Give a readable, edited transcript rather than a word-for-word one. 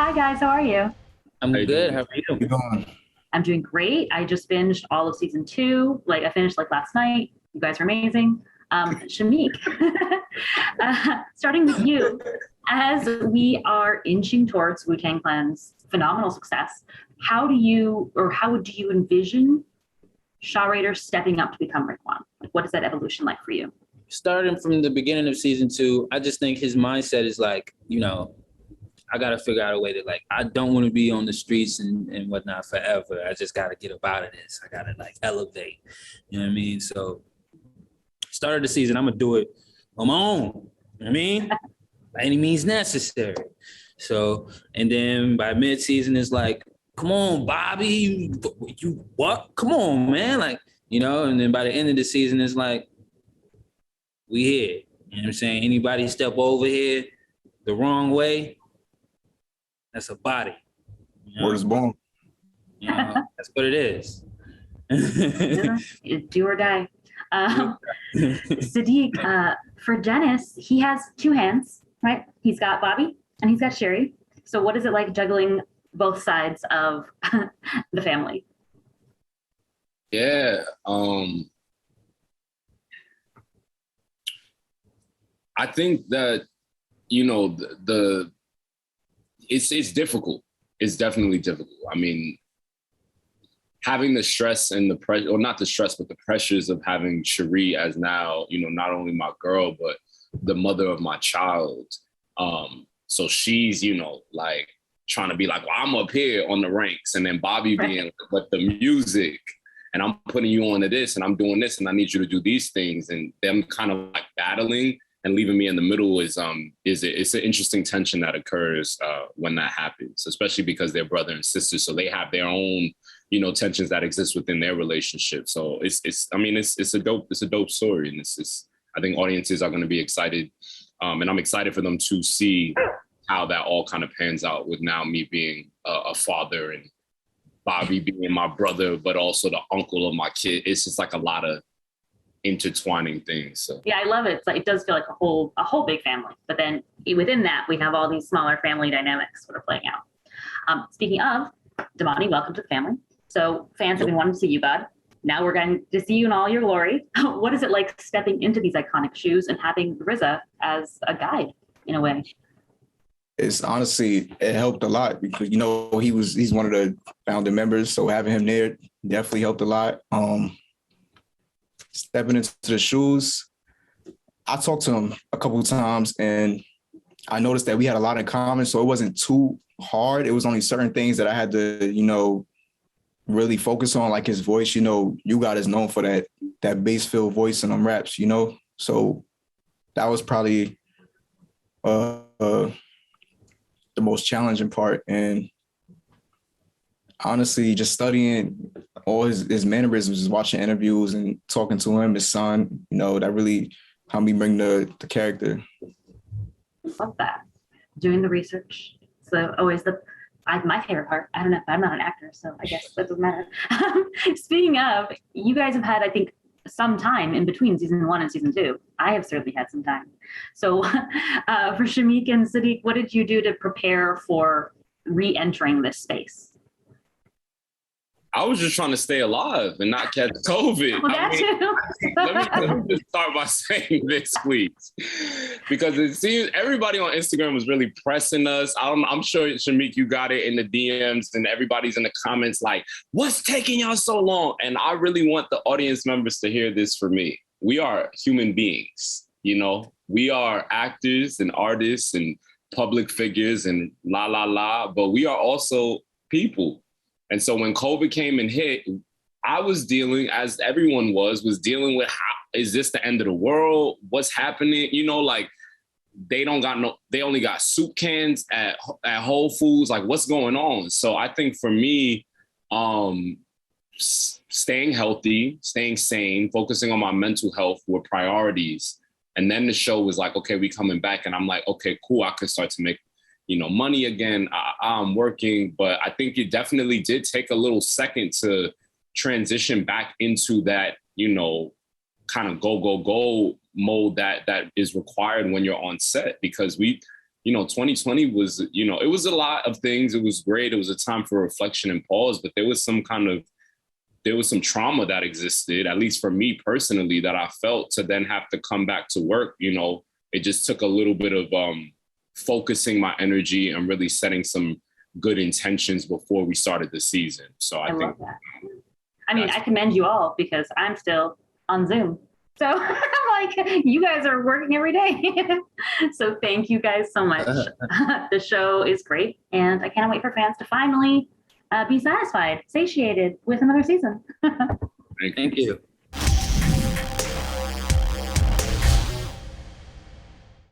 Hi guys, how are you? I'm How you good. doing? How are You you? doing? I'm doing great. I just binged all of season two. Like I finished like last night. You guys are amazing. Shameik, starting with you, as we are inching towards Wu-Tang Clan's phenomenal success, how do you envision Shaw Raider stepping up to become Raekwon? Like, what is that evolution like for you? Starting from the beginning of season two, I just think his mindset is like, I got to figure out a way to I don't want to be on the streets and whatnot forever. I just got to get up out of this. I got to elevate. You know what I mean? So start of the season, I'm going to do it on my own. You know what I mean? By any means necessary. So, and then by mid-season, it's like, come on, Bobby, you what? Come on, man. And then by the end of the season, it's like, we here. You know what I'm saying? Anybody step over here the wrong way, that's a body. Word is born. That's what it is. Do or die. Siddiq, for Dennis, he has two hands, right? He's got Bobby and he's got Sherry. So what is it like juggling both sides of the family? Yeah. I think that, it's difficult. It's definitely difficult. I mean, having the stress and the pressure, or not the stress, but the pressures of having Cherie as now, not only my girl, but the mother of my child. So she's, trying to be like, well, I'm up here on the ranks. And then Bobby being like, but the music, and I'm putting you onto this, and I'm doing this, and I need you to do these things. And them kind of battling and leaving me in the middle it's an interesting tension that occurs when that happens, especially because they're brother and sister. So they have their own, tensions that exist within their relationship. So it's a dope story. And I think audiences are going to be excited. And I'm excited for them to see how that all kind of pans out, with now me being a father and Bobby being my brother, but also the uncle of my kid. It's just a lot of intertwining things. So yeah, I love it. It does feel like a whole big family, but then within that we have all these smaller family dynamics sort of playing out. Speaking of Damani, welcome to the family. So fans have been wanting to see you, bud. Now we're going to see you in all your glory. What is it like stepping into these iconic shoes and having RZA as a guide in a way? It's honestly, it helped a lot because, he's one of the founding members. So having him there definitely helped a lot. Stepping into the shoes, I talked to him a couple of times and I noticed that we had a lot in common. So it wasn't too hard. It was only certain things that I had to, really focus on, like his voice. You got is known for that bass filled voice in them raps, So that was probably the most challenging part. And honestly, just studying all his mannerisms, just watching interviews and talking to him, his son, that really helped me bring the character. Love that. Doing the research. So always my favorite part. I don't know. I'm not an actor, so I guess that doesn't matter. Speaking of, you guys have had, I think, some time in between season one and season two. I have certainly had some time. So for Shameik and Siddiq, what did you do to prepare for re-entering this space? I was just trying to stay alive and not catch COVID. Well, that too. Let me just start by saying this, please, because it seems everybody on Instagram was really pressing us. I'm sure, Shameik, you got it in the DMs and everybody's in the comments like, what's taking y'all so long? And I really want the audience members to hear this from me. We are human beings, we are actors and artists and public figures and but we are also people. And so when COVID came and hit, I was dealing, as everyone was dealing with, how is this the end of the world? What's happening? They only got soup cans at Whole Foods. What's going on? So I think for me, staying healthy, staying sane, focusing on my mental health were priorities. And then the show was like, okay, we coming back. And I'm like, okay, cool. I could start to make money again. I'm working, but I think it definitely did take a little second to transition back into that, kind of go mode that is required when you're on set, because 2020 was, it was a lot of things. It was great. It was a time for reflection and pause, but there was some trauma that existed, at least for me personally, that I felt to then have to come back to work. It just took a little bit of focusing my energy and really setting some good intentions before we started the season. So I think love that. I mean, I commend you all because I'm still on Zoom. So like, you guys are working every day. So thank you guys so much. The show is great. And I can't wait for fans to finally be satisfied, satiated with another season. Thank you.